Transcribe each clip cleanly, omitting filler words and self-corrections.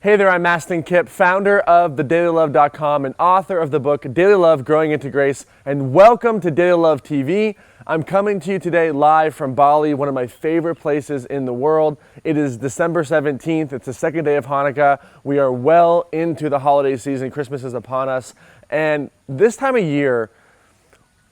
Hey there, I'm Mastin Kipp, founder of thedailylove.com and author of the book Daily Love, Growing into Grace, and welcome to Daily Love TV. I'm coming to you today live from Bali, one of my favorite places in the world. It is December 17th, it's the second day of Hanukkah. We are well into the holiday season, Christmas is upon us, and this time of year,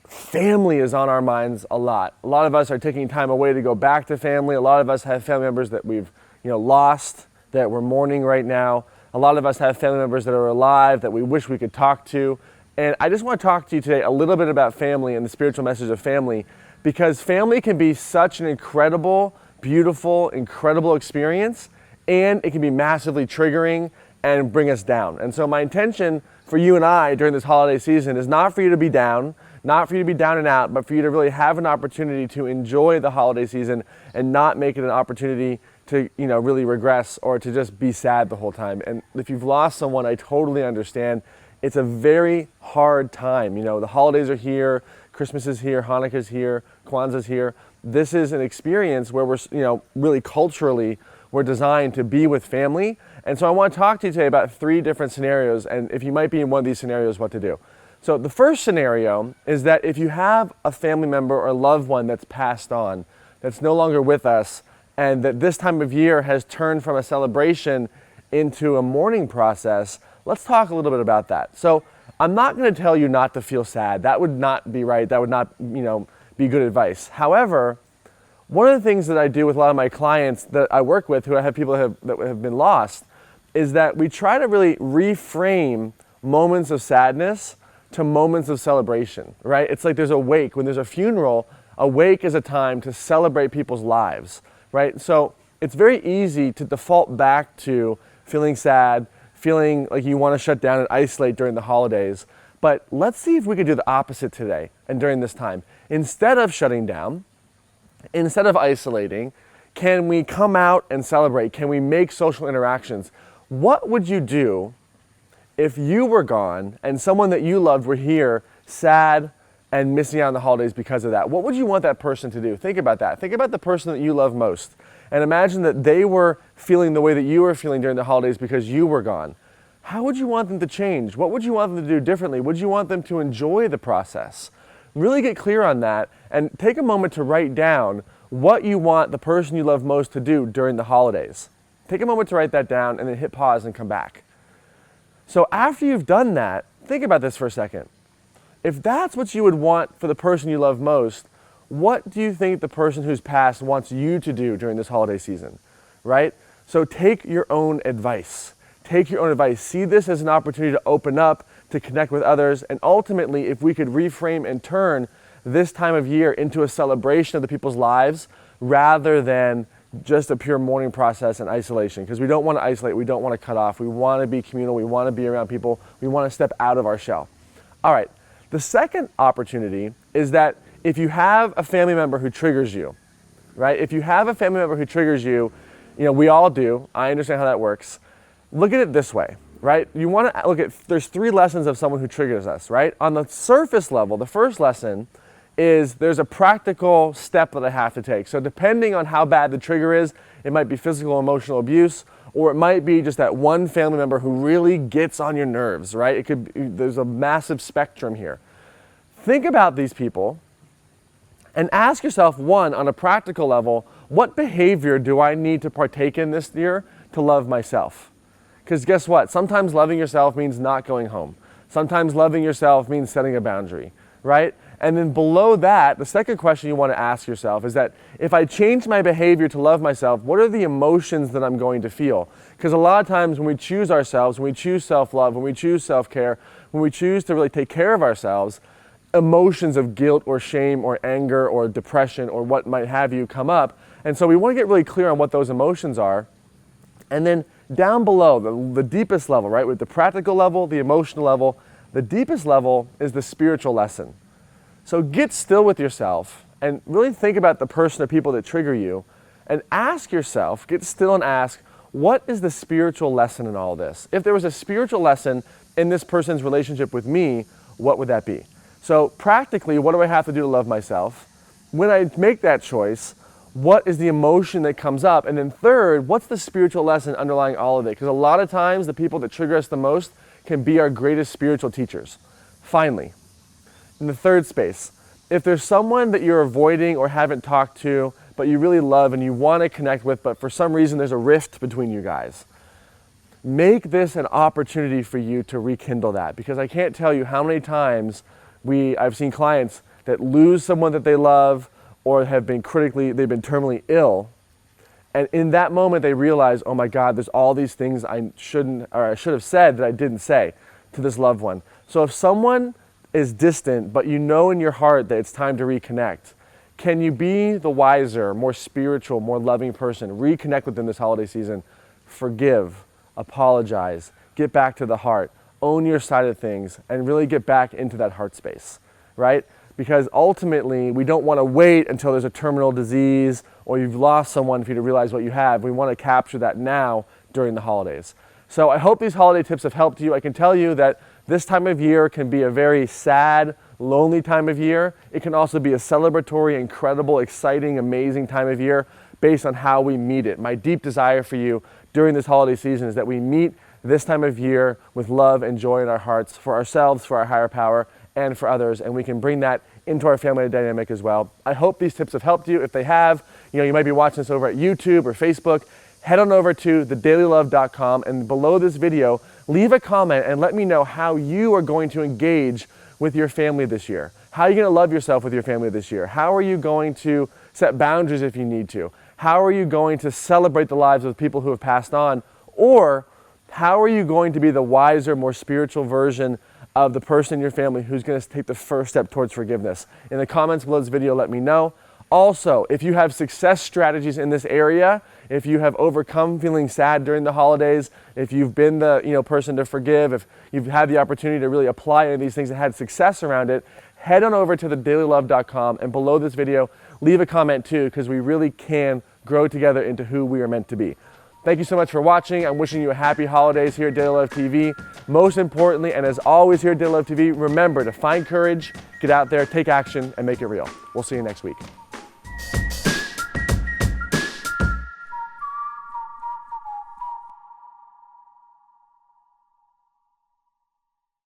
family is on our minds a lot. A lot of us are taking time away to go back to family. A lot of us have family members that we've lost, that we're mourning right now. A lot of us have family members that are alive that we wish we could talk to. And I just want to talk to you today a little bit about family and the spiritual message of family, because family can be such an incredible, beautiful, incredible experience, and it can be massively triggering and bring us down. And so my intention for you and I during this holiday season is not for you to be down, not for you to be down and out, but for you to really have an opportunity to enjoy the holiday season and not make it an opportunity to really regress or to just be sad the whole time. And if you've lost someone, I totally understand. It's a very hard time. The holidays are here, Christmas is here, Hanukkah's here, Kwanzaa's here. This is an experience where we're, really culturally, we're designed to be with family. And so I want to talk to you today about 3 different scenarios, and if you might be in one of these scenarios, what to do. So the first scenario is that if you have a family member or a loved one that's passed on, that's no longer with us, and that this time of year has turned from a celebration into a mourning process, let's talk a little bit about that. So I'm not going to tell you not to feel sad. That would not be right. That would not, be good advice. However, one of the things that I do with a lot of my clients that I work with, who I have people that have been lost, is that we try to really reframe moments of sadness to moments of celebration, right? It's like there's a wake. When there's a funeral, a wake is a time to celebrate people's lives, right? So it's very easy to default back to feeling sad, feeling like you want to shut down and isolate during the holidays. But let's see if we could do the opposite today and during this time. Instead of shutting down, instead of isolating, can we come out and celebrate? Can we make social interactions? What would you do if you were gone and someone that you loved were here, sad and missing out on the holidays because of that? What would you want that person to do? Think about that. Think about the person that you love most. And imagine that they were feeling the way that you were feeling during the holidays because you were gone. How would you want them to change? What would you want them to do differently? Would you want them to enjoy the process? Really get clear on that and take a moment to write down what you want the person you love most to do during the holidays. Take a moment to write that down and then hit pause and come back. So after you've done that, think about this for a second. If that's what you would want for the person you love most, what do you think the person who's passed wants you to do during this holiday season, right? So take your own advice. Take your own advice. See this as an opportunity to open up, to connect with others, and ultimately, if we could reframe and turn this time of year into a celebration of the people's lives rather than just a pure mourning process and isolation, because we don't want to isolate, we don't want to cut off, we want to be communal, we want to be around people, we want to step out of our shell. All right, the second opportunity is that if you have a family member who triggers you, right? If you have a family member who triggers you, we all do, I understand how that works. Look at it this way, right? You want to look at, there's 3 lessons of someone who triggers us, right? On the surface level, the first lesson is there's a practical step that I have to take. So depending on how bad the trigger is, it might be physical, emotional abuse, or it might be just that one family member who really gets on your nerves, right? It could, there's a massive spectrum here. Think about these people and ask yourself, one, on a practical level, what behavior do I need to partake in this year to love myself? Because guess what? Sometimes loving yourself means not going home. Sometimes loving yourself means setting a boundary, right? And then below that, the second question you want to ask yourself is that if I change my behavior to love myself, what are the emotions that I'm going to feel? Because a lot of times when we choose ourselves, when we choose self-love, when we choose self-care, when we choose to really take care of ourselves, emotions of guilt or shame or anger or depression or what might have you come up. And so we want to get really clear on what those emotions are. And then down below, the deepest level, right, with the practical level, the emotional level, the deepest level is the spiritual lesson. So get still with yourself and really think about the person or people that trigger you and ask yourself, get still and ask, what is the spiritual lesson in all this? If there was a spiritual lesson in this person's relationship with me, what would that be? So practically, what do I have to do to love myself? When I make that choice, what is the emotion that comes up? And then third, what's the spiritual lesson underlying all of it? Because a lot of times the people that trigger us the most can be our greatest spiritual teachers. Finally, in the third space, if there's someone that you're avoiding or haven't talked to, but you really love and you want to connect with, but for some reason there's a rift between you guys, make this an opportunity for you to rekindle that. Because I can't tell you how many times I've seen clients that lose someone that they love or they've been terminally ill, and in that moment they realize, oh my God, there's all these things I should have said that I didn't say to this loved one. So if someone is distant, but you know in your heart that it's time to reconnect, can you be the wiser, more spiritual, more loving person? Reconnect with them this holiday season. Forgive, apologize, get back to the heart, own your side of things, and really get back into that heart space, right? Because ultimately, we don't want to wait until there's a terminal disease or you've lost someone for you to realize what you have. We want to capture that now during the holidays. So I hope these holiday tips have helped you. I can tell you that this time of year can be a very sad, lonely time of year. It can also be a celebratory, incredible, exciting, amazing time of year based on how we meet it. My deep desire for you during this holiday season is that we meet this time of year with love and joy in our hearts for ourselves, for our higher power, and for others, and we can bring that into our family dynamic as well. I hope these tips have helped you. If they have, you might be watching this over at YouTube or Facebook. Head on over to thedailylove.com, and below this video, leave a comment and let me know how you are going to engage with your family this year. How are you going to love yourself with your family this year? How are you going to set boundaries if you need to? How are you going to celebrate the lives of people who have passed on? Or how are you going to be the wiser, more spiritual version of the person in your family who's going to take the first step towards forgiveness? In the comments below this video, let me know. Also, if you have success strategies in this area, if you have overcome feeling sad during the holidays, if you've been the person to forgive, if you've had the opportunity to really apply any of these things and had success around it, head on over to thedailylove.com, and below this video, leave a comment too, because we really can grow together into who we are meant to be. Thank you so much for watching. I'm wishing you a happy holidays here at Daily Love TV. Most importantly, and as always here at Daily Love TV, remember to find courage, get out there, take action, and make it real. We'll see you next week.